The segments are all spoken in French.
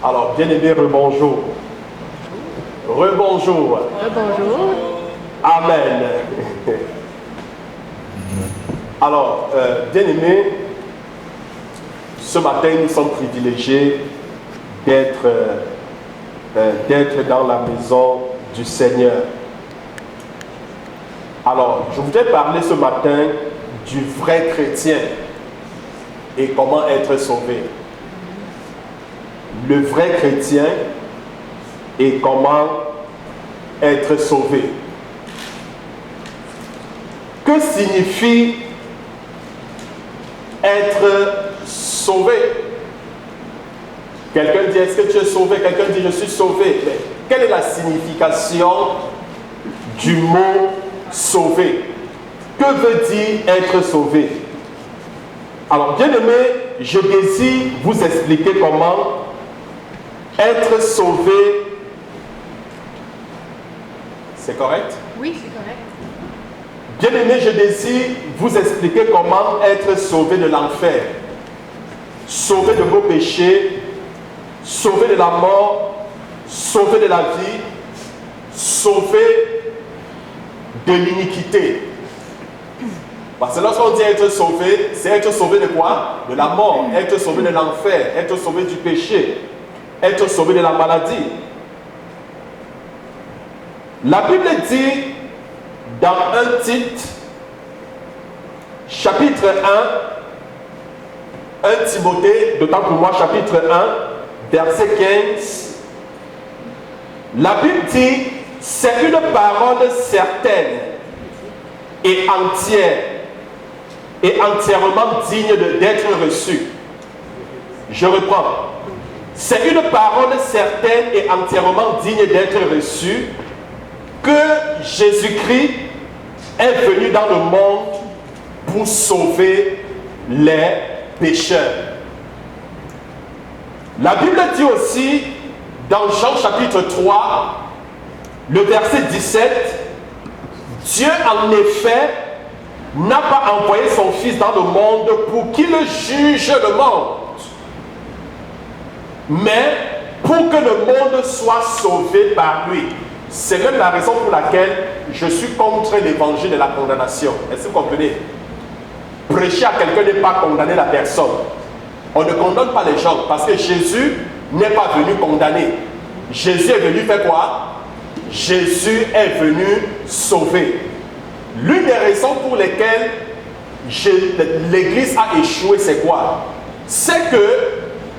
Alors, bien-aimé, rebonjour. Rebonjour. Bonjour. Amen. Alors, bien-aimé, ce matin, nous sommes privilégiés d'être dans la maison du Seigneur. Alors, je voudrais parler ce matin du vrai chrétien et comment être sauvé. Le vrai chrétien et comment être sauvé. Que signifie être sauvé? Quelqu'un dit, est-ce que tu es sauvé? Quelqu'un dit, je suis sauvé. Mais quelle est la signification du mot sauvé? Que veut dire être sauvé? Alors, bien aimé, je désire vous expliquer comment être sauvé. C'est correct? Oui, c'est correct. Bien aimé, je désire vous expliquer comment être sauvé de l'enfer, sauvé de vos péchés, sauvé de la mort, sauvé de la vie, sauvé de l'iniquité. Parce que lorsqu'on dit être sauvé, c'est être sauvé de quoi? De la mort, être sauvé de l'enfer, être sauvé du péché, être sauvé de la maladie. La Bible dit dans 1 Tite, chapitre 1, 1 Timothée, d'autant pour moi, chapitre 1, verset 15, la Bible dit, c'est une parole certaine et entière, et entièrement digne d'être reçue. Je reprends. C'est une parole certaine et entièrement digne d'être reçue que Jésus-Christ est venu dans le monde pour sauver les pécheurs. La Bible dit aussi dans Jean chapitre 3, le verset 17, Dieu en effet n'a pas envoyé son Fils dans le monde pour qu'il juge le monde, mais pour que le monde soit sauvé par lui. C'est même la raison pour laquelle je suis contre l'évangile de la condamnation. Est-ce que vous comprenez? Prêcher à quelqu'un n'est pas condamner la personne. On ne condamne pas les gens parce que Jésus n'est pas venu condamner. Jésus est venu faire quoi? Jésus est venu sauver. L'une des raisons pour lesquelles l'Église a échoué, c'est quoi? C'est que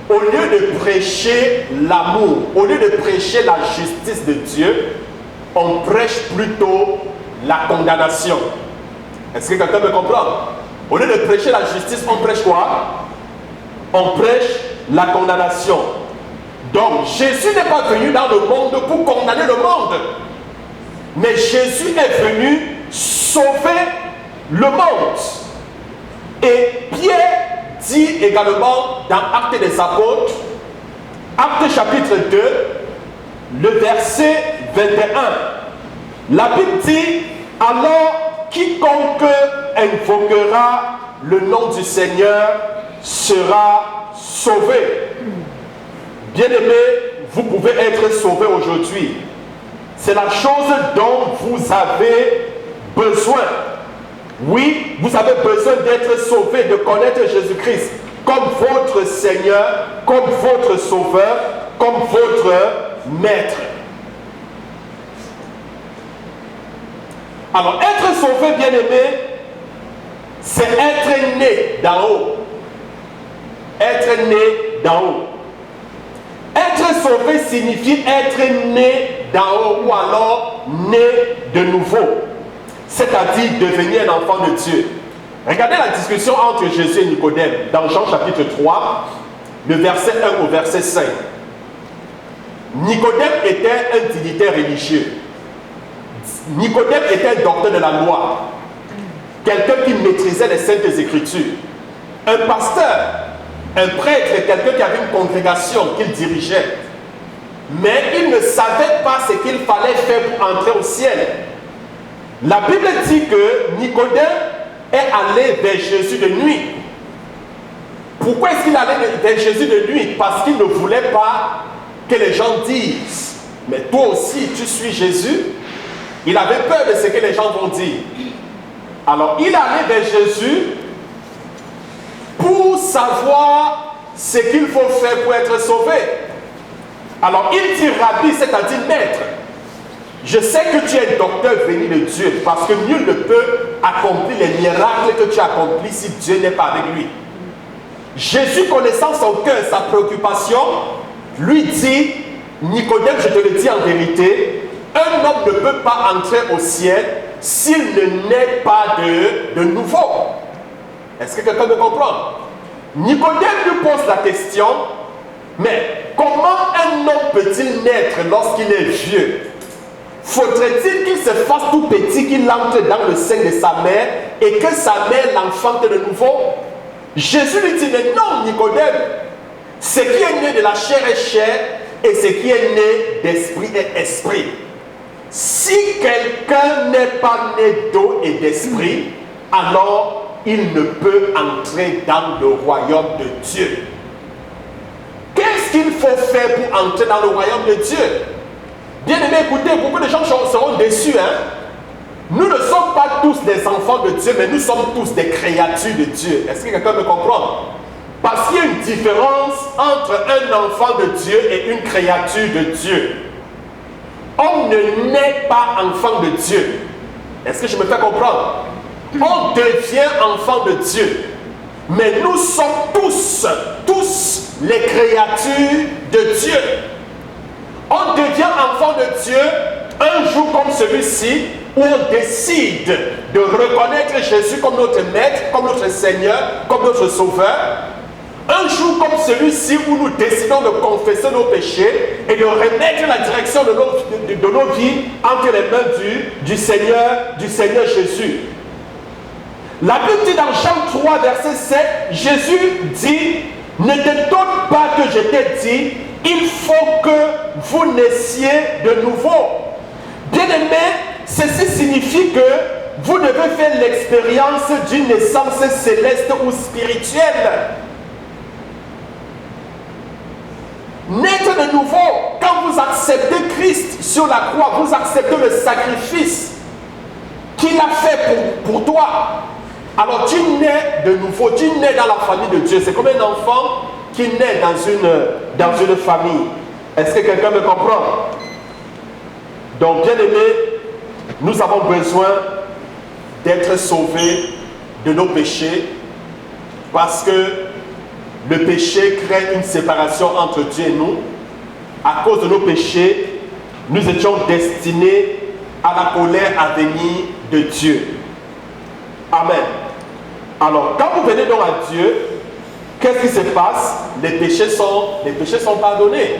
au lieu de prêcher l'amour, au lieu de prêcher la justice de Dieu, on prêche plutôt la condamnation. Est-ce que quelqu'un me comprend? Au lieu de prêcher la justice, on prêche quoi? On prêche la condamnation. Donc, Jésus n'est pas venu dans le monde pour condamner le monde. Mais Jésus est venu sauver le monde. Et Pierre dit également dans Actes des Apôtres, Actes chapitre 2, le verset 21. La Bible dit, alors quiconque invoquera le nom du Seigneur sera sauvé. Bien-aimés, vous pouvez être sauvés aujourd'hui. C'est la chose dont vous avez besoin. Oui, vous avez besoin d'être sauvé, de connaître Jésus-Christ comme votre Seigneur, comme votre Sauveur, comme votre Maître. Alors, être sauvé, bien-aimé, c'est être né d'en haut. Être né d'en haut. Être sauvé signifie être né d'en haut ou alors né de nouveau. C'est-à-dire devenir un enfant de Dieu. Regardez la discussion entre Jésus et Nicodème dans Jean chapitre 3, le verset 1 au verset 5. Nicodème était un dignitaire religieux. Nicodème était un docteur de la loi. Quelqu'un qui maîtrisait les saintes écritures. Un pasteur, un prêtre, quelqu'un qui avait une congrégation qu'il dirigeait. Mais il ne savait pas ce qu'il fallait faire pour entrer au ciel. La Bible dit que Nicodème est allé vers Jésus de nuit. Pourquoi est-ce qu'il allait vers Jésus de nuit? Parce qu'il ne voulait pas que les gens disent, mais toi aussi tu suis Jésus. Il avait peur de ce que les gens vont dire. Alors il allait vers Jésus pour savoir ce qu'il faut faire pour être sauvé. Alors il dit Rabbi, c'est-à-dire maître, je sais que tu es docteur venu de Dieu, parce que nul ne peut accomplir les miracles que tu accomplis si Dieu n'est pas avec lui. Jésus, connaissant son cœur, sa préoccupation, lui dit, Nicodème, je te le dis en vérité, un homme ne peut pas entrer au ciel s'il ne naît pas de nouveau. Est-ce que quelqu'un me comprend? Nicodème lui pose la question, mais comment un homme peut-il naître lorsqu'il est vieux? Faudrait-il qu'il se fasse tout petit, qu'il entre dans le sein de sa mère et que sa mère l'enfante de nouveau? Jésus lui dit, mais non, Nicodème, ce qui est né de la chair est chair et ce qui est né d'esprit est esprit. Si quelqu'un n'est pas né d'eau et d'esprit, alors il ne peut entrer dans le royaume de Dieu. Qu'est-ce qu'il faut faire pour entrer dans le royaume de Dieu? Bien aimé, écoutez, beaucoup de gens seront déçus. Nous ne sommes pas tous des enfants de Dieu, mais nous sommes tous des créatures de Dieu. Est-ce que quelqu'un me comprend? Parce qu'il y a une différence entre un enfant de Dieu et une créature de Dieu. On ne naît pas enfant de Dieu. Est-ce que je me fais comprendre? On devient enfant de Dieu. Mais nous sommes tous les créatures de Dieu. On devient enfant de Dieu un jour comme celui-ci où on décide de reconnaître Jésus comme notre Maître, comme notre Seigneur, comme notre Sauveur. Un jour comme celui-ci où nous décidons de confesser nos péchés et de remettre la direction de nos vies entre les mains du Seigneur Jésus. La Bible dit dans Jean 3, verset 7, Jésus dit, ne t'étonne pas que je t'ai dit, il faut que vous naissiez de nouveau. Bien-aimé, ceci signifie que vous devez faire l'expérience d'une naissance céleste ou spirituelle. Naître de nouveau, quand vous acceptez Christ sur la croix, vous acceptez le sacrifice qu'il a fait pour toi. Alors tu nais de nouveau, tu nais dans la famille de Dieu. C'est comme un enfant qui naît dans une famille. Est-ce que quelqu'un me comprend? Donc, bien aimé, nous avons besoin d'être sauvés de nos péchés parce que le péché crée une séparation entre Dieu et nous. À cause de nos péchés, nous étions destinés à la colère à venir de Dieu. Amen. Alors, quand vous venez donc à Dieu, qu'est-ce qui se passe? Les péchés sont pardonnés.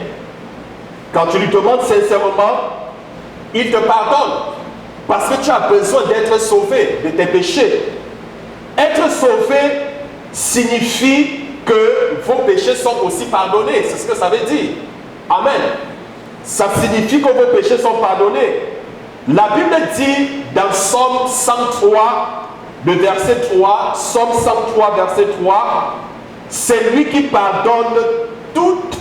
Quand tu lui demandes sincèrement, il te pardonne. Parce que tu as besoin d'être sauvé de tes péchés. Être sauvé signifie que vos péchés sont aussi pardonnés. C'est ce que ça veut dire. Amen. Ça signifie que vos péchés sont pardonnés. La Bible dit dans Psaume 103, le verset 3, Psaume 103, verset 3, c'est lui qui pardonne toutes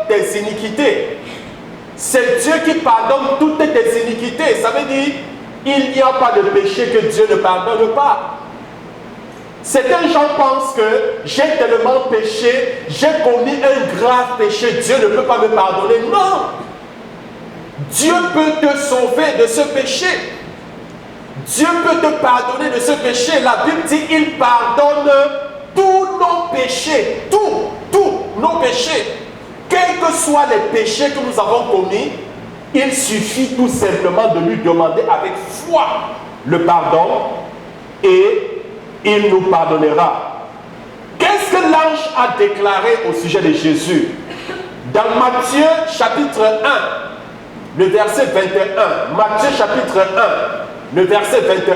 tes iniquités. C'est Dieu qui pardonne toutes tes iniquités. Ça veut dire, il n'y a pas de péché que Dieu ne pardonne pas. Certains gens pensent que j'ai tellement péché, j'ai commis un grave péché, Dieu ne peut pas me pardonner. Non! Dieu peut te sauver de ce péché. Dieu peut te pardonner de ce péché. La Bible dit, il pardonne tous nos péchés. Tous nos péchés. Quels que soient les péchés que nous avons commis, il suffit tout simplement de lui demander avec foi le pardon et il nous pardonnera. Qu'est-ce que l'ange a déclaré au sujet de Jésus? Dans Matthieu chapitre 1, le verset 21. Matthieu chapitre 1, le verset 21.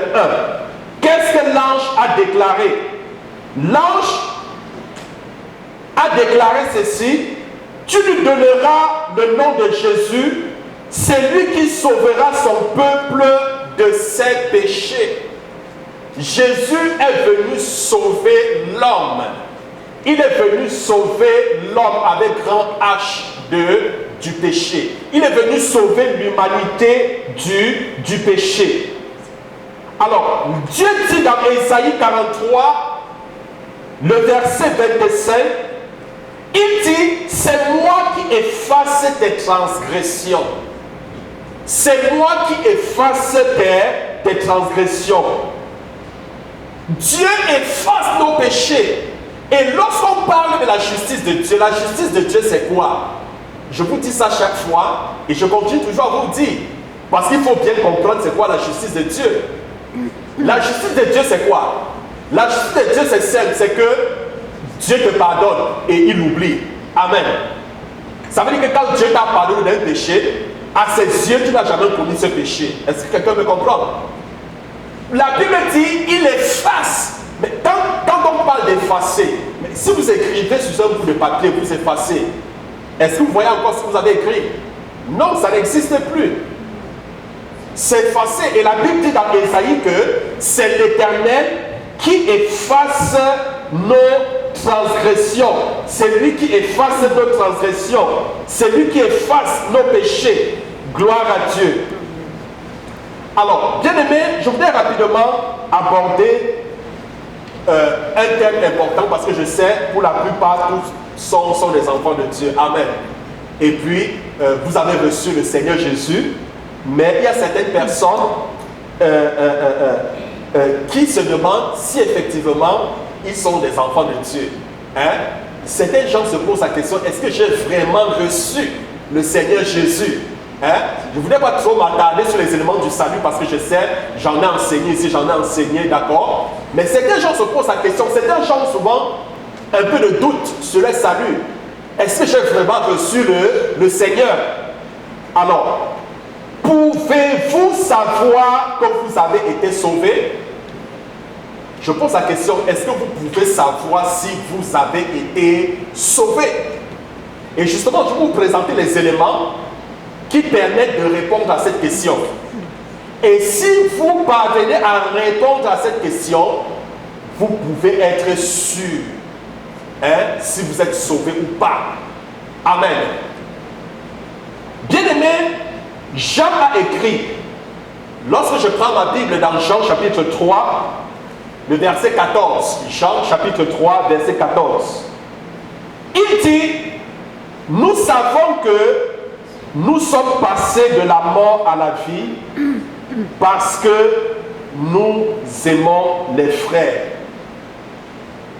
Qu'est-ce que l'ange a déclaré? L'ange a déclaré ceci: tu lui donneras le nom de Jésus, c'est lui qui sauvera son peuple de ses péchés. Jésus est venu sauver l'homme. Il est venu sauver l'homme avec grand H du péché. Il est venu sauver l'humanité du péché. Alors, Dieu dit dans Ésaïe 43, le verset 25, il dit, c'est moi qui efface tes transgressions. C'est moi qui efface tes transgressions. Dieu efface nos péchés. Et lorsqu'on parle de la justice de Dieu c'est quoi? Je vous dis ça chaque fois et je continue toujours à vous le dire. Parce qu'il faut bien comprendre c'est quoi la justice de Dieu. La justice de Dieu c'est quoi? La justice de Dieu c'est simple, c'est que Dieu te pardonne et il oublie. Amen. Ça veut dire que quand Dieu t'a pardonné d'un péché, à ses yeux tu n'as jamais commis ce péché. Est-ce que quelqu'un me comprend? La Bible dit il efface. Mais quand on parle d'effacer, si vous écrivez sur un bout de papier, vous effacez. Est-ce que vous voyez encore ce que vous avez écrit? Non, ça n'existe plus. C'est effacé. Et la Bible dit dans Ésaïe que c'est l'Éternel qui efface nos transgressions. C'est lui qui efface nos transgressions. C'est lui qui efface nos péchés. Gloire à Dieu. Alors, bien aimé, je voudrais rapidement aborder un thème important parce que je sais, pour la plupart, tous sont des enfants de Dieu. Amen. Et puis, vous avez reçu le Seigneur Jésus, mais il y a certaines personnes qui se demandent si effectivement ils sont des enfants de Dieu. Hein? Certains gens se posent la question, est-ce que j'ai vraiment reçu le Seigneur Jésus? Hein? Je ne voudrais pas trop m'attarder sur les éléments du salut parce que je sais, j'en ai enseigné ici, j'en ai enseigné, d'accord? Mais certains gens se posent la question, certains gens ont souvent un peu de doute sur le salut. Est-ce que j'ai vraiment reçu le Seigneur? Alors, pouvez-vous savoir que vous avez été sauvé? Je pose la question, est-ce que vous pouvez savoir si vous avez été sauvé? Et justement, je vais vous présenter les éléments qui permettent de répondre à cette question. Et si vous parvenez à répondre à cette question, vous pouvez être sûr si vous êtes sauvé ou pas. Amen. Bien-aimé, Jean a écrit, lorsque je prends ma Bible dans Jean chapitre 3, le verset 14, Jean chapitre 3, verset 14, il dit, nous savons que nous sommes passés de la mort à la vie parce que nous aimons les frères.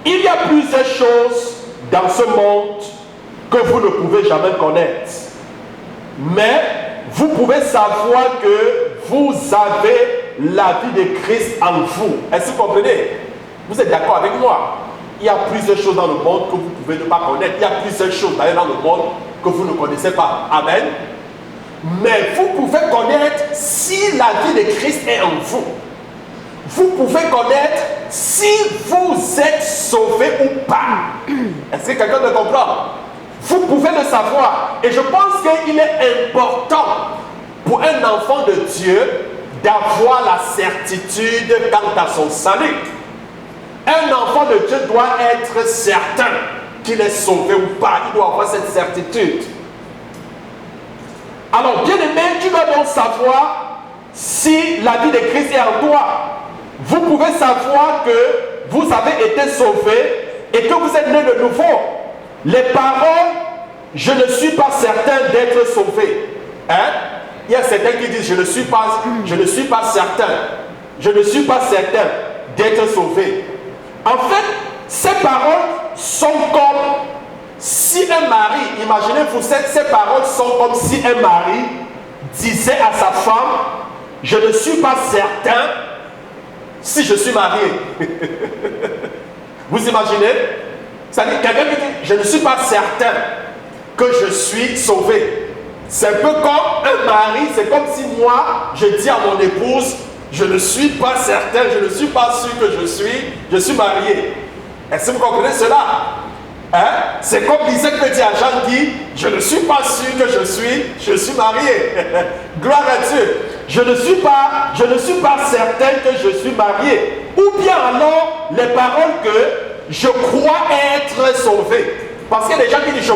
Il y a plusieurs choses dans ce monde que vous ne pouvez jamais connaître. Mais vous pouvez savoir que vous avez la vie de Christ en vous. Est-ce que vous comprenez? Vous êtes d'accord avec moi? Il y a plusieurs choses dans le monde que vous ne pouvez pas connaître. Il y a plusieurs choses d'ailleurs dans le monde que vous ne connaissez pas. Amen. Mais vous pouvez connaître si la vie de Christ est en vous. Vous pouvez connaître si vous êtes sauvé ou pas. Est-ce que quelqu'un me comprend? Vous pouvez le savoir. Et je pense qu'il est important pour un enfant de Dieu d'avoir la certitude quant à son salut. Un enfant de Dieu doit être certain qu'il est sauvé ou pas. Il doit avoir cette certitude. Alors, bien aimé, tu dois donc savoir si la vie de Christ est en toi. Vous pouvez savoir que vous avez été sauvé et que vous êtes né de nouveau. Les paroles, je ne suis pas certain d'être sauvé. Hein? Il y a certains qui disent, je ne suis pas certain. Je ne suis pas certain d'être sauvé. En fait, ces paroles sont comme si un mari, imaginez-vous, ces paroles sont comme si un mari disait à sa femme, je ne suis pas certain si je suis marié. Vous imaginez? C'est-à-dire quelqu'un qui dit, je ne suis pas certain que je suis sauvé. C'est un peu comme un mari, c'est comme si moi, je dis à mon épouse, je ne suis pas certain, je ne suis pas sûr que je suis marié. Est-ce que vous comprenez cela? Hein? C'est comme Isaac peut dire à Jean qui, je ne suis pas sûr que je suis marié. Gloire à Dieu. Je ne suis pas certain que je suis marié. Ou bien alors les paroles que je crois être sauvé. Parce qu'il y a des gens qui disent je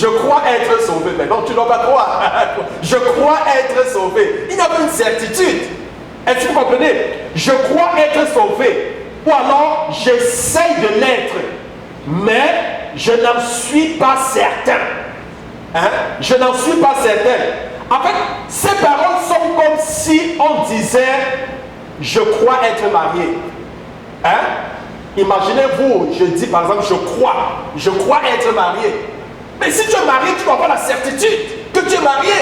crois être sauvé. Mais non, tu ne dois pas croire. Je crois être sauvé. Il n'y a pas une certitude. Est-ce que vous comprenez? Je crois être sauvé. Ou alors, j'essaye de l'être. Mais je n'en suis pas certain. Hein? Je n'en suis pas certain. En fait, ces paroles sont comme si on disait je crois être marié. Hein? Imaginez-vous, je dis par exemple je crois être marié. Mais si tu es marié, tu dois avoir la certitude que tu es marié.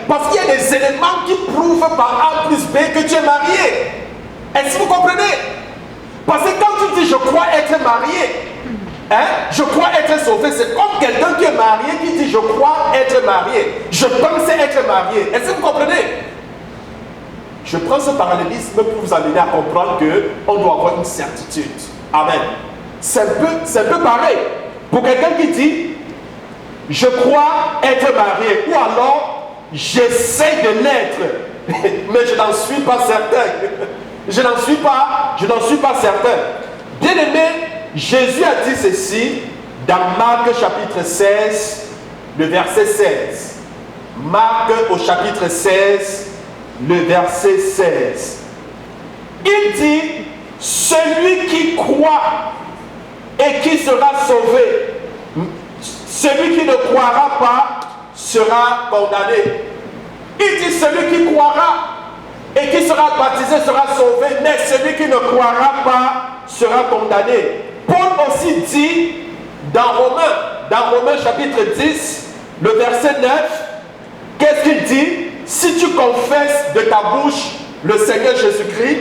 Parce qu'il y a des éléments qui prouvent par A plus B que tu es marié. Est-ce que vous comprenez? Parce que quand tu dis je crois être marié, hein, je crois être sauvé, c'est comme quelqu'un qui est marié qui dit je crois être marié. Je pensais être marié. Est-ce que vous comprenez? Je prends ce parallélisme pour vous amener à comprendre qu'on doit avoir une certitude. Amen. C'est un peu pareil. Pour quelqu'un qui dit je crois être marié, ou alors j'essaie de l'être, mais je n'en suis pas certain. Je n'en suis pas certain. Bien aimé, Jésus a dit ceci dans Marc chapitre 16, le verset 16. Marc au chapitre 16, le verset 16. Il dit, celui qui croit et qui sera sauvé, celui qui ne croira pas sera condamné. Il dit, celui qui croira et qui sera baptisé sera sauvé, mais celui qui ne croira pas sera condamné. Paul aussi dit dans Romains chapitre 10, le verset 9, qu'est-ce qu'il dit? Si tu confesses de ta bouche le Seigneur Jésus-Christ,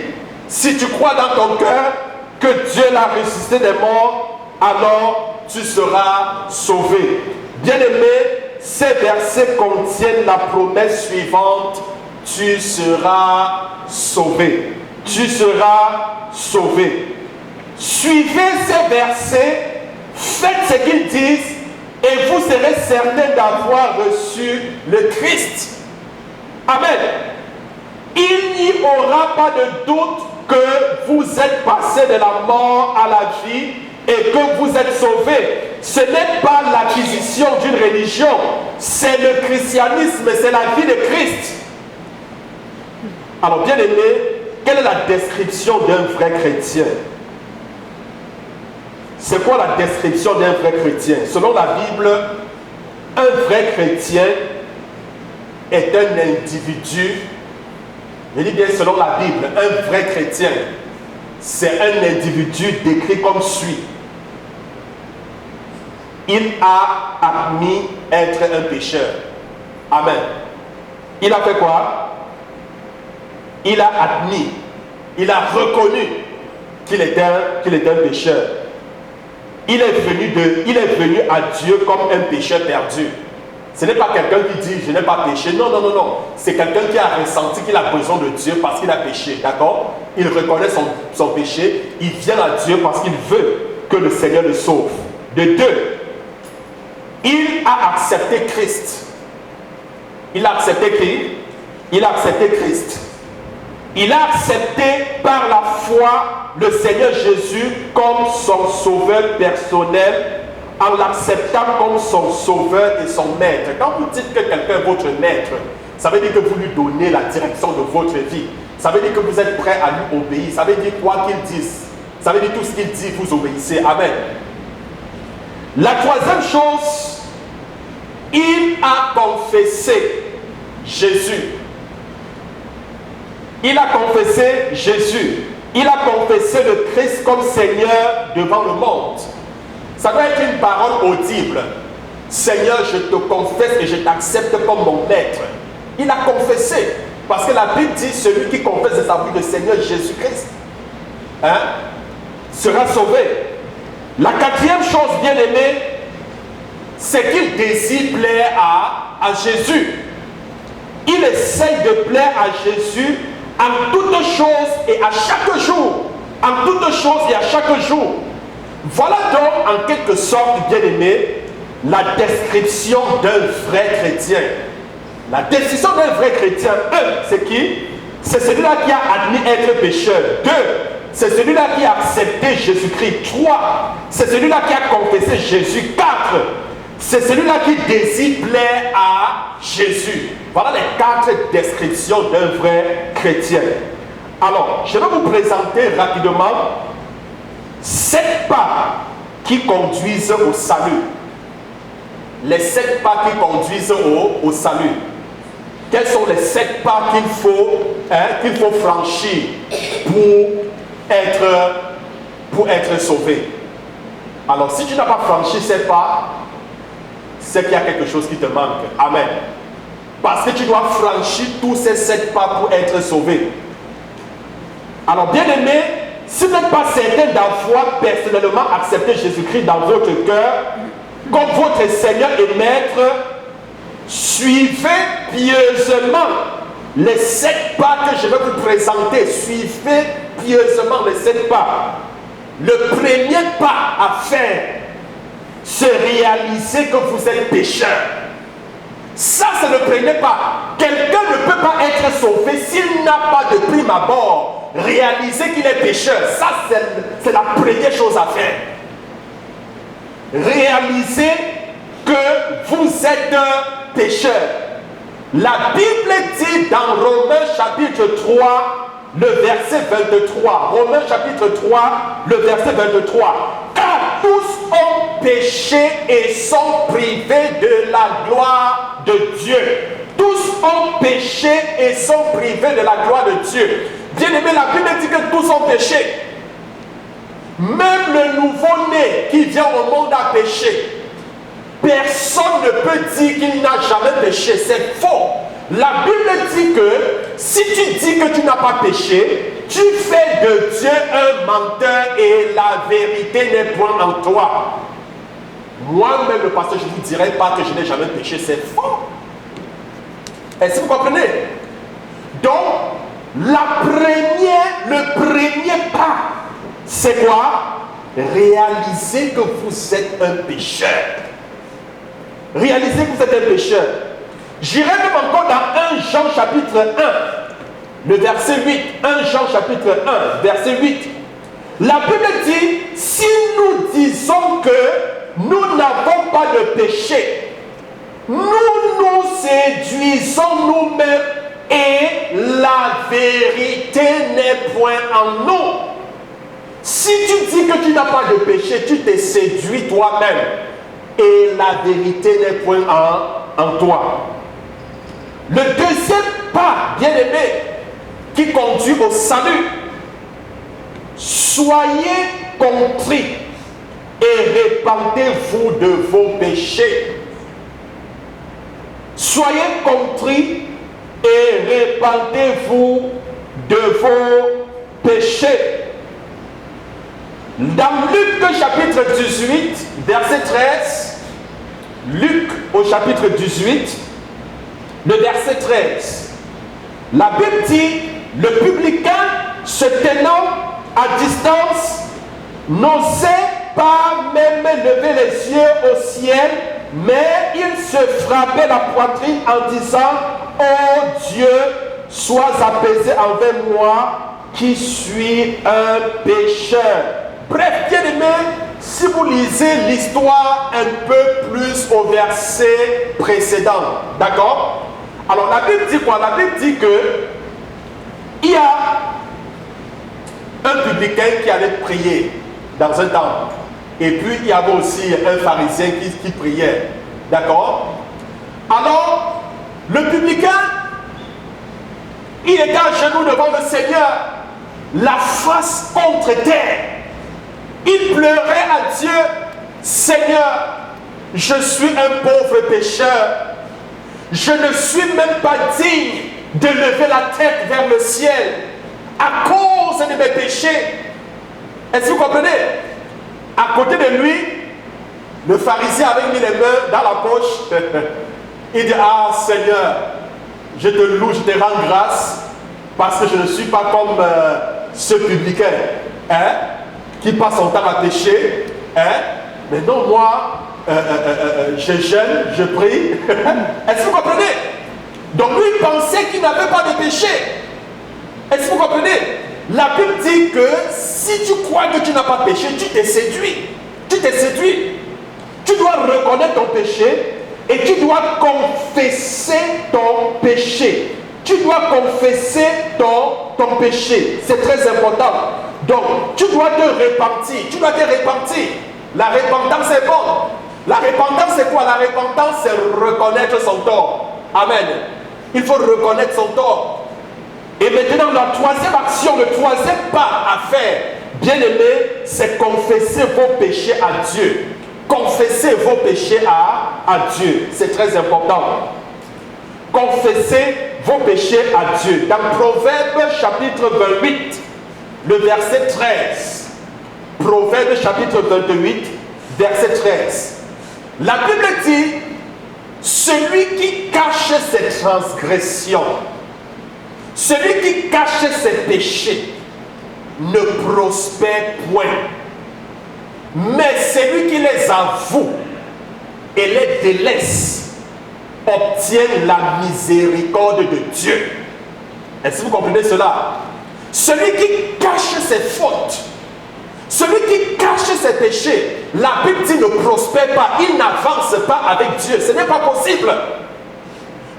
si tu crois dans ton cœur que Dieu l'a ressuscité des morts, alors tu seras sauvé. Bien-aimé, ces versets contiennent la promesse suivante: tu seras sauvé. Tu seras sauvé. Suivez ces versets, faites ce qu'ils disent, et vous serez certain d'avoir reçu le Christ. Amen. Il n'y aura pas de doute que vous êtes passé de la mort à la vie et que vous êtes sauvé. Ce n'est pas l'acquisition d'une religion, c'est le christianisme, c'est la vie de Christ. Alors bien aimé, quelle est la description d'un vrai chrétien? C'est quoi la description d'un vrai chrétien? Selon la Bible, un vrai chrétien est un individu, je dis bien selon la Bible, un vrai chrétien, c'est un individu décrit comme suit. Il a admis être un pécheur. Amen. Il a fait quoi? Il a admis, il a reconnu qu'il était un pécheur. Il est venu à Dieu comme un pécheur perdu. Ce n'est pas quelqu'un qui dit je n'ai pas péché. Non, non, non, non. C'est quelqu'un qui a ressenti qu'il a besoin de Dieu parce qu'il a péché. D'accord? Il reconnaît son péché. Il vient à Dieu parce qu'il veut que le Seigneur le sauve. De deux, il a accepté Christ. Il a accepté qui? Il a accepté Christ. Il a accepté par la foi le Seigneur Jésus comme son sauveur personnel, en l'acceptant comme son sauveur et son maître. Quand vous dites que quelqu'un est votre maître, ça veut dire que vous lui donnez la direction de votre vie. Ça veut dire que vous êtes prêt à lui obéir. Ça veut dire quoi qu'il dise. Ça veut dire tout ce qu'il dit, vous obéissez. Amen. La troisième chose, il a confessé Jésus. Il a confessé Jésus. Il a confessé le Christ comme Seigneur devant le monde. Ça doit être une parole audible. Seigneur, je te confesse et je t'accepte comme mon maître. Il a confessé. Parce que la Bible dit, celui qui confesse de sa bouche le Seigneur Jésus-Christ, hein, sera sauvé. La quatrième chose, bien aimée, c'est qu'il désire plaire à Jésus. Il essaye de plaire à Jésus en toutes choses et à chaque jour. En toutes choses et à chaque jour. Voilà donc en quelque sorte, bien aimé, la description d'un vrai chrétien. La description d'un vrai chrétien, c'est qui? c'est celui-là qui a admis être pécheur. 2, c'est celui-là qui a accepté Jésus-Christ. 3, c'est celui-là qui a confessé Jésus. 4, c'est celui-là qui désire plaire à Jésus. Voilà les 4 descriptions d'un vrai chrétien. Alors, je vais vous présenter rapidement 7 pas qui conduisent au salut. Les 7 pas qui conduisent au salut. Quels sont les 7 pas qu'il faut franchir pour être sauvé? Alors, si tu n'as pas franchi ces pas, c'est qu'il y a quelque chose qui te manque. Amen. Parce que tu dois franchir tous ces 7 pas pour être sauvé. Alors, bien aimé, si vous n'êtes pas certain d'avoir personnellement accepté Jésus-Christ dans votre cœur, comme votre Seigneur et Maître, suivez pieusement les 7 pas que je vais vous présenter. Suivez pieusement les 7 pas. Le premier pas à faire, c'est réaliser que vous êtes pécheur. Ça, c'est le premier pas. Quelqu'un ne peut pas être sauvé s'il n'a pas de prime abord réalisé qu'il est pécheur. Ça, c'est la première chose à faire. Réaliser que vous êtes un pécheur. La Bible dit dans Romains chapitre 3, le verset 23. Romains chapitre 3, le verset 23. Car tous ont péché et sont privés de la gloire de Dieu. Tous ont péché et sont privés de la gloire de Dieu. Bien aimé, la Bible dit que tous ont péché. Même le nouveau-né qui vient au monde a péché. Personne ne peut dire qu'il n'a jamais péché. C'est faux. La Bible dit que si tu dis que tu n'as pas péché, tu fais de Dieu un menteur et la vérité n'est point en toi. Moi-même, le pasteur, je ne vous dirai pas que je n'ai jamais péché. C'est faux. Est-ce que vous comprenez? Donc, le premier pas, c'est quoi? Réaliser que vous êtes un pécheur. Réalisez que vous êtes un pécheur. J'irai même encore dans 1 Jean chapitre 1, le verset 8. 1 Jean chapitre 1, verset 8. La Bible dit, si nous disons que nous n'avons pas de péché, nous nous séduisons nous-mêmes et la vérité n'est point en nous. Si tu dis que tu n'as pas de péché, tu te séduis toi-même. Et la vérité n'est point en toi. Le deuxième pas, bien aimé, qui conduit au salut, soyez contrits et répentez-vous de vos péchés. Soyez contrits et répentez-vous de vos péchés. Dans Luc chapitre 18, verset 13, Luc au chapitre 18, le verset 13, la Bible dit, le publicain se tenant à distance n'osait pas même lever les yeux au ciel, mais il se frappait la poitrine en disant, ô Dieu, sois apaisé envers moi qui suis un pécheur. Bref, bien aimé, si vous lisez l'histoire un peu plus au verset précédent, d'accord? Alors la Bible dit quoi? La Bible dit que il y a un publicain qui allait prier dans un temple. Et puis il y avait aussi un pharisien qui priait, d'accord? Alors, le publicain, il était à genoux devant le Seigneur, la face contre terre. Il pleurait à Dieu, Seigneur, je suis un pauvre pécheur. Je ne suis même pas digne de lever la tête vers le ciel à cause de mes péchés. Est-ce que vous comprenez? À côté de lui, le pharisien avait mis les mains dans la poche. Il dit, ah Seigneur, je te loue, je te rends grâce parce que je ne suis pas comme ce publicain. Hein? Qui passe son temps à pécher, hein? Mais non, moi, je jeûne, je prie. Est-ce que vous comprenez? Donc lui, il pensait qu'il n'avait pas de péché. Est-ce que vous comprenez? La Bible dit que si tu crois que tu n'as pas péché, tu t'es séduit. Tu t'es séduit. Tu dois reconnaître ton péché et tu dois confesser ton péché. Tu dois confesser ton péché. C'est très important. Donc, tu dois te repentir. Tu dois te repentir. La repentance est bonne. La repentance, c'est quoi? La repentance, c'est reconnaître son tort. Amen. Il faut reconnaître son tort. Et maintenant, la troisième action, le troisième pas à faire, bien aimé, c'est confesser vos péchés à Dieu. Confessez vos péchés à Dieu. C'est très important. Confessez vos péchés à Dieu. Dans Proverbe chapitre 28, le verset 13. Proverbe chapitre 28, verset 13. La Bible dit, celui qui cache ses transgressions, celui qui cache ses péchés, ne prospère point. Mais celui qui les avoue et les délaisse obtient la miséricorde de Dieu. Est-ce que vous comprenez cela? Celui qui cache ses fautes, celui qui cache ses péchés, la Bible dit ne prospère pas, il n'avance pas avec Dieu. Ce n'est pas possible.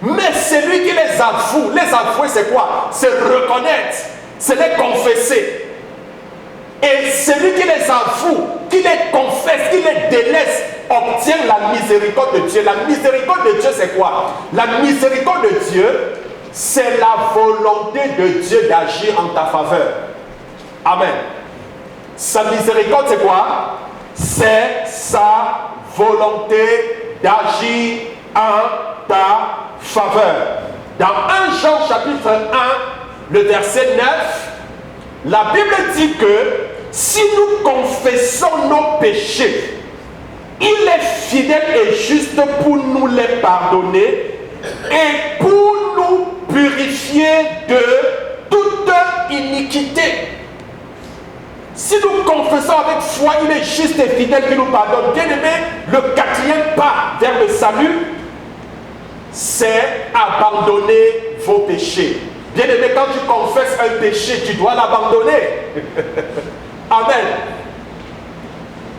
Mais celui qui les avouer c'est quoi? C'est reconnaître, c'est les confesser. Et celui qui les avoue, qui les confesse, qui les délaisse, obtient la miséricorde de Dieu. La miséricorde de Dieu, c'est quoi? La miséricorde de Dieu, c'est la volonté de Dieu d'agir en ta faveur. Amen. Sa miséricorde, c'est quoi? C'est sa volonté d'agir en ta faveur. Dans 1 Jean chapitre 1, le verset 9, la Bible dit que si nous confessons nos péchés, il est fidèle et juste pour nous les pardonner et pour nous purifier de toute iniquité. Si nous confessons avec foi, il est juste et fidèle qui nous pardonne. Bien aimé, le quatrième pas vers le salut, c'est abandonner vos péchés. Bien aimé, quand tu confesses un péché, tu dois l'abandonner. Amen.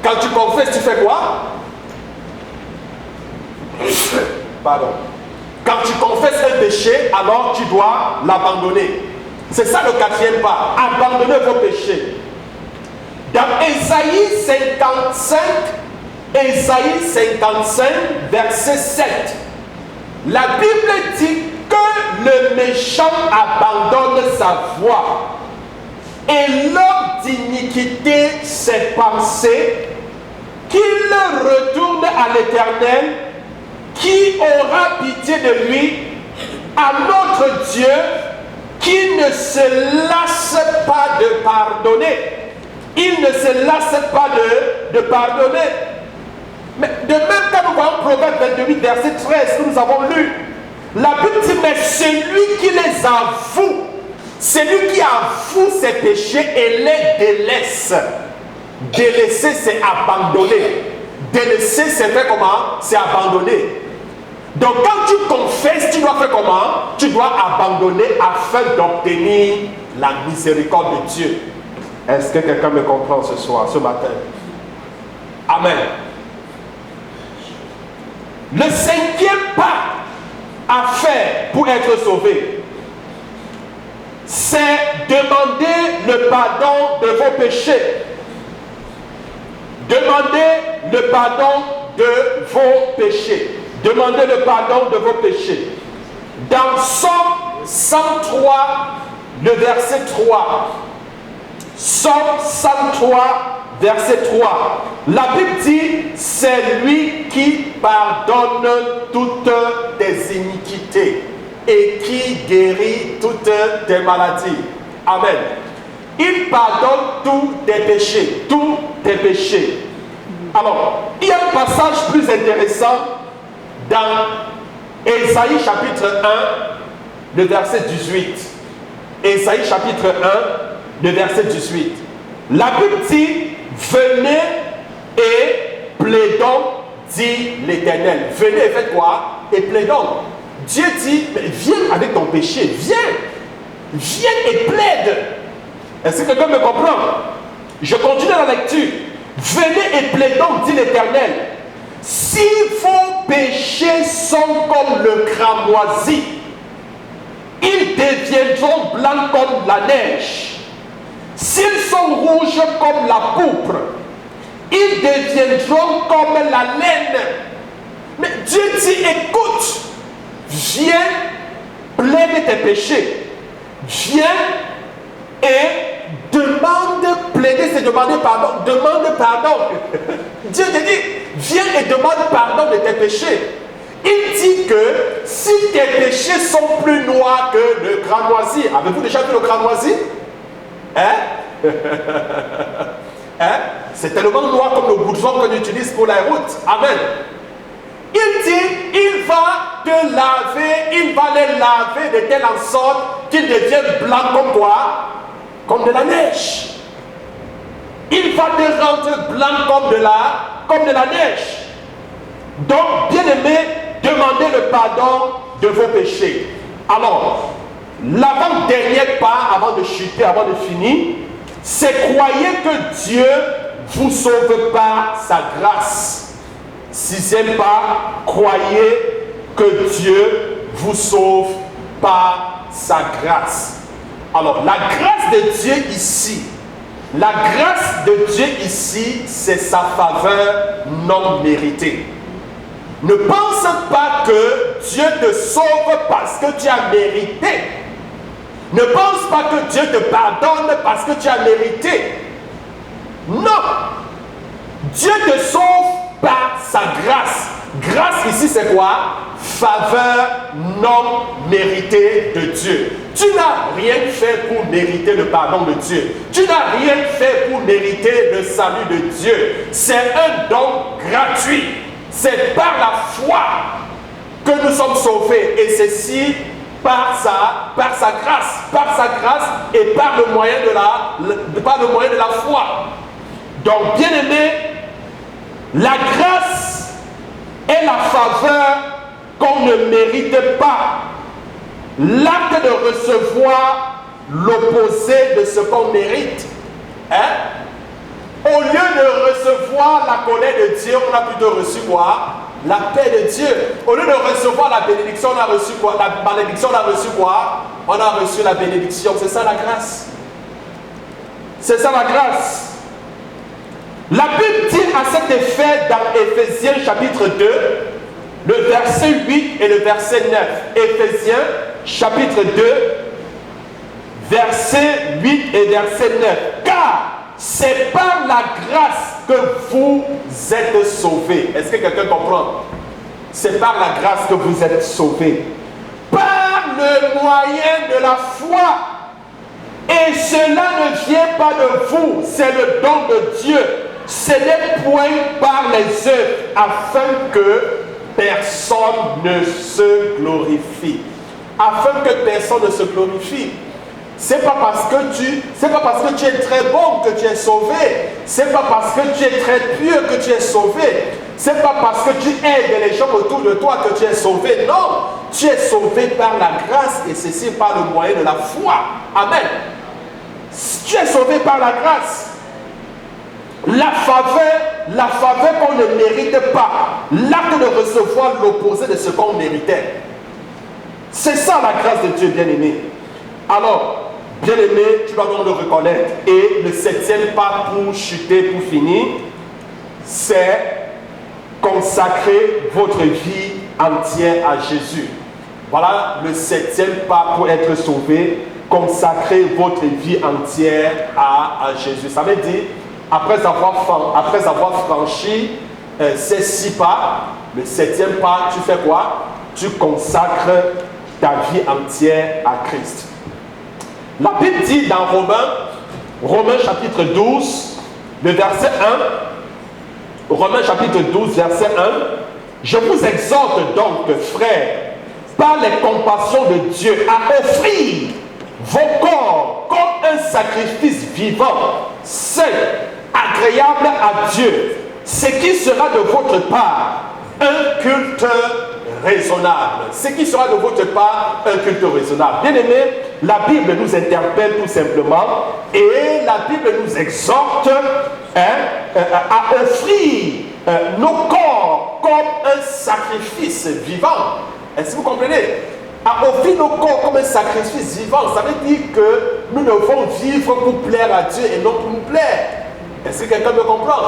Quand tu confesses, tu fais quoi? Pardon. Quand tu confesses un péché, alors tu dois l'abandonner. C'est ça le quatrième pas. Abandonner vos péchés. Dans Ésaïe 55, verset 7, la Bible dit que le méchant abandonne sa voie et l'homme d'iniquité ses pensées, qu'il retourne à l'Éternel, qui aura pitié de lui, à notre Dieu, qui ne se lasse pas de pardonner. Il ne se lasse pas de pardonner. Mais de même quand nous voyons Proverbe 28, verset 13, que nous avons lu, la Bible dit, mais celui qui les avoue, celui qui avoue ses péchés et les délaisse. Délaisser, c'est abandonner. Délaisser, c'est faire comment? C'est abandonner. Donc quand tu confesses, tu dois faire comment? Tu dois abandonner afin d'obtenir la miséricorde de Dieu. Est-ce que quelqu'un me comprend ce soir, ce matin? Amen. Le cinquième pas à faire pour être sauvé, c'est demander le pardon de vos péchés. Demandez le pardon de vos péchés. Demandez le pardon de vos péchés. Dans Psaume 103, le verset 3. Psaume 103, verset 3. La Bible dit, c'est lui qui pardonne toutes tes iniquités et qui guérit toutes tes maladies. Amen. Il pardonne tous tes péchés, tous tes péchés. Alors, il y a un passage plus intéressant dans Ésaïe chapitre 1, le verset 18. Ésaïe chapitre 1, le verset 18. La Bible dit, venez et plaidons, dit l'Éternel. Venez et faites quoi? Et plaidons. Dieu dit, viens avec ton péché, viens. viens et plaide. Est-ce que quelqu'un me comprend? Je continue la lecture. Venez et plaidons, dit l'Éternel. Si vos péchés sont comme le cramoisi, ils deviendront blancs comme la neige. S'ils sont rouges comme la pourpre, ils deviendront comme la laine. Mais Dieu dit, écoute, viens, plaide tes péchés. Viens et demande, plaider, c'est demander pardon. Demande pardon. Dieu te dit, viens et demande pardon de tes péchés. Il dit que si tes péchés sont plus noirs que le cramoisi, avez-vous déjà vu le cramoisi? Hein? Hein? C'est tellement noir comme le goudron qu'on utilise pour la route. Amen. Il dit, il va te laver, il va les laver de telle en sorte qu'ils deviennent blancs comme quoi? Comme de la neige. Il va te rendre blanc comme de la neige. Donc, bien aimé, demandez le pardon de vos péchés. Alors, l'avant-dernier pas, avant de chuter, avant de finir, c'est croyez que Dieu vous sauve par sa grâce. Sixième pas, croyez que Dieu vous sauve par sa grâce. Alors, la grâce de Dieu ici, c'est sa faveur non méritée. Ne pense pas que Dieu te sauve parce que tu as mérité. Ne pense pas que Dieu te pardonne parce que tu as mérité. Non. Dieu te sauve par sa grâce. Grâce ici c'est quoi? Faveur non méritée de Dieu. Tu n'as rien fait pour mériter le pardon de Dieu. Tu n'as rien fait pour mériter le salut de Dieu. C'est un don gratuit. C'est par la foi que nous sommes sauvés. Et ceci par sa grâce et par le moyen de la foi. Donc, bien aimé, la grâce est la faveur qu'on ne mérite pas. L'acte de recevoir l'opposé de ce qu'on mérite. Hein? Au lieu de recevoir la colère de Dieu, on a plutôt reçu quoi? La paix de Dieu. Au lieu de recevoir la bénédiction, on a reçu quoi? La malédiction, on a reçu quoi? On a reçu la bénédiction. C'est ça la grâce. C'est ça la grâce. La Bible dit à cet effet dans Éphésiens chapitre 2, le verset 8 et le verset 9. Éphésiens chapitre 2, verset 8 et verset 9. Car c'est par la grâce que vous êtes sauvés. Est-ce que quelqu'un comprend? C'est par la grâce que vous êtes sauvés. Par le moyen de la foi. Et cela ne vient pas de vous, c'est le don de Dieu. Ce n'est point par les œuvres, afin que personne ne se glorifie. Afin que personne ne se glorifie. C'est pas parce que tu es très bon que tu es sauvé. C'est pas parce que tu es très pieux que tu es sauvé. C'est pas parce que tu aides les gens autour de toi que tu es sauvé. Non, tu es sauvé par la grâce et ceci par le moyen de la foi. Amen. Tu es sauvé par la grâce. La faveur qu'on ne mérite pas. L'acte de recevoir l'opposé de ce qu'on méritait. C'est ça la grâce de Dieu, bien-aimé. Alors, bien-aimé, tu dois donc le reconnaître. Et le septième pas pour chuter, pour finir, c'est consacrer votre vie entière à Jésus. Voilà le septième pas pour être sauvé. Consacrer votre vie entière à Jésus. Ça veut dire, après avoir franchi ces 6 pas, le septième pas, tu fais quoi? Tu consacres ta vie entière à Christ. La Bible dit dans Romains chapitre 12, le verset 1, Romains chapitre 12, verset 1, je vous exhorte donc, frères, par les compassions de Dieu, à offrir vos corps comme un sacrifice vivant, saint, agréable à Dieu, ce qui sera de votre part un culte raisonnable. Ce qui sera de votre part un culte raisonnable. Bien aimé, la Bible nous interpelle tout simplement et la Bible nous exhorte à offrir nos corps comme un sacrifice vivant. Est-ce que vous comprenez? À offrir nos corps comme un sacrifice vivant, ça veut dire que nous devons vivre pour plaire à Dieu et non pour nous plaire. Est-ce que quelqu'un me comprend?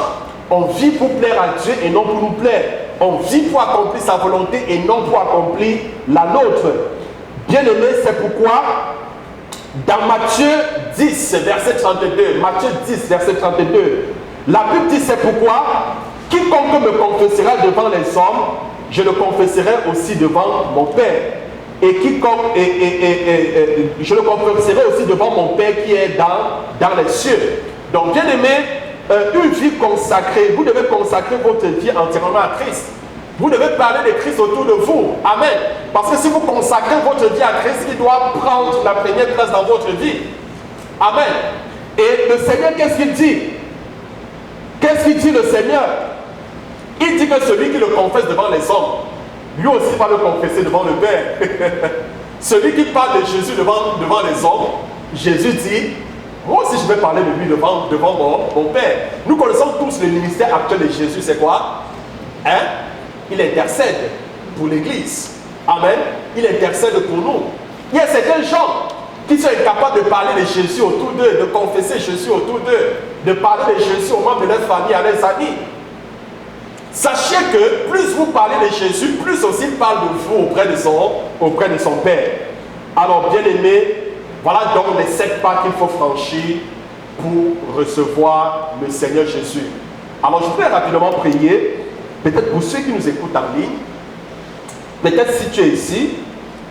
On vit pour plaire à Dieu et non pour nous plaire. On vit pour accomplir sa volonté et non pour accomplir la nôtre. Bien aimé, c'est pourquoi dans Matthieu 10, verset 32, Matthieu 10, verset 32, la Bible dit c'est pourquoi quiconque me confessera devant les hommes, je le confesserai aussi devant mon Père. Et quiconque je le confesserai aussi devant mon Père qui est dans les cieux. Donc bien aimé, une vie consacrée, vous devez consacrer votre vie entièrement à Christ. Vous devez parler de Christ autour de vous. Amen. Parce que si vous consacrez votre vie à Christ, il doit prendre la première place dans votre vie. Amen. Et le Seigneur, qu'est-ce qu'il dit? Qu'est-ce qu'il dit le Seigneur? Il dit que celui qui le confesse devant les hommes, lui aussi va le confesser devant le Père. Celui qui parle de Jésus devant les hommes, Jésus dit, moi aussi je vais parler de lui devant mon Père. Nous connaissons tous le ministère actuel de Jésus, c'est quoi? Il intercède pour l'Église. Amen. Il intercède pour nous. Il y a certains gens qui sont incapables de parler de Jésus autour d'eux, de confesser Jésus autour d'eux, de parler de Jésus aux membres de leur famille, à leurs amis. Sachez que plus vous parlez de Jésus, plus aussi il parle de vous auprès de son Père. Alors bien aimé, voilà donc les 7 pas qu'il faut franchir pour recevoir le Seigneur Jésus. Alors je voudrais rapidement prier, peut-être pour ceux qui nous écoutent en ligne, peut-être si tu es ici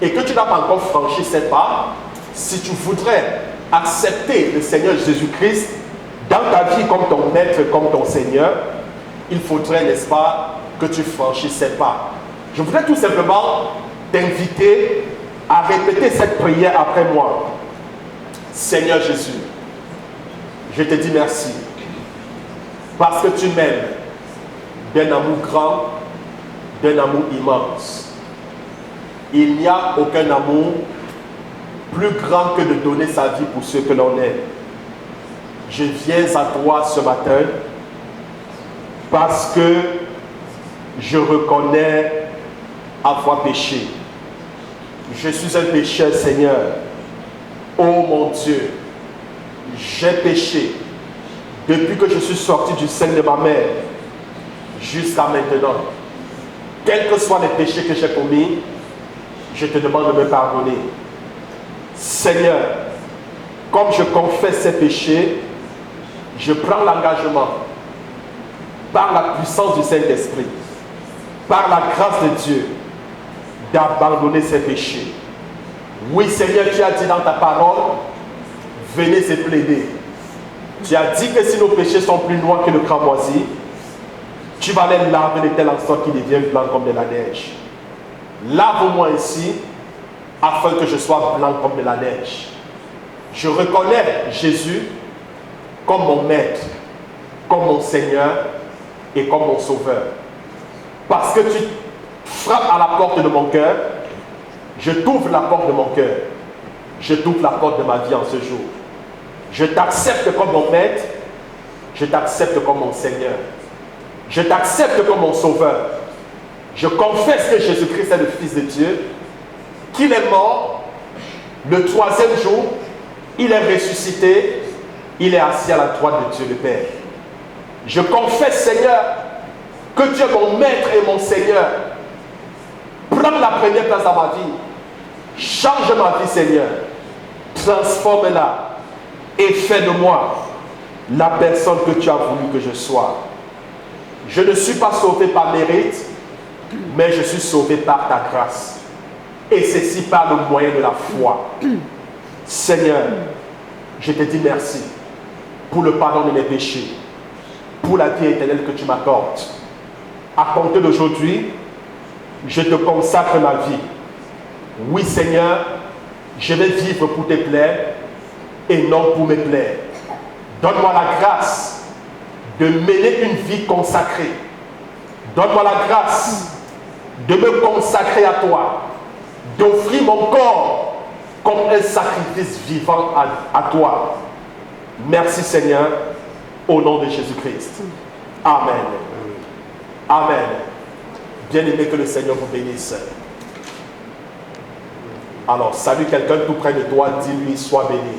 et que tu n'as pas encore franchi 7 pas, si tu voudrais accepter le Seigneur Jésus-Christ dans ta vie comme ton maître, comme ton Seigneur, il faudrait, n'est-ce pas, que tu franchisses ces pas. Je voudrais tout simplement t'inviter à répéter cette prière après moi. Seigneur Jésus, je te dis merci parce que tu m'aimes d'un amour grand, d'un amour immense. Il n'y a aucun amour plus grand que de donner sa vie pour ceux que l'on aime. Je viens à toi ce matin parce que je reconnais avoir péché. Je suis un pécheur, Seigneur. Oh mon Dieu, j'ai péché depuis que je suis sorti du sein de ma mère jusqu'à maintenant. Quels que soient les péchés que j'ai commis, je te demande de me pardonner. Seigneur, comme je confesse ces péchés, je prends l'engagement par la puissance du Saint-Esprit, par la grâce de Dieu, d'abandonner ces péchés. Oui, Seigneur, tu as dit dans ta parole, venez se plaider. Tu as dit que si nos péchés sont plus noirs que le cramoisi, tu vas les laver de telle sorte qu'ils deviennent blancs comme de la neige. Lave-moi ici, afin que je sois blanc comme de la neige. Je reconnais Jésus comme mon maître, comme mon Seigneur et comme mon sauveur. Parce que tu frappes à la porte de mon cœur, je t'ouvre la porte de mon cœur. Je t'ouvre la porte de ma vie en ce jour. Je t'accepte comme mon maître. Je t'accepte comme mon Seigneur. Je t'accepte comme mon sauveur. Je confesse que Jésus-Christ est le Fils de Dieu, qu'il est mort. Le 3e jour, il est ressuscité. Il est assis à la droite de Dieu le Père. Je confesse, Seigneur, que tu es mon maître et mon Seigneur. Prends la première place dans ma vie. Change ma vie, Seigneur. Transforme-la et fais de moi la personne que tu as voulu que je sois. Je ne suis pas sauvé par mérite, mais je suis sauvé par ta grâce. Et ceci par le moyen de la foi. Seigneur, je te dis merci pour le pardon de mes péchés, pour la vie éternelle que tu m'accordes. À compter d'aujourd'hui, je te consacre ma vie. Oui, Seigneur, je vais vivre pour te plaire et non pour me plaire. Donne-moi la grâce de mener une vie consacrée. Donne-moi la grâce de me consacrer à toi, d'offrir mon corps comme un sacrifice vivant à toi. Merci Seigneur, au nom de Jésus-Christ. Amen. Amen. Bien-aimé, que le Seigneur vous bénisse. Alors, salue quelqu'un tout près de toi, dis-lui, sois béni.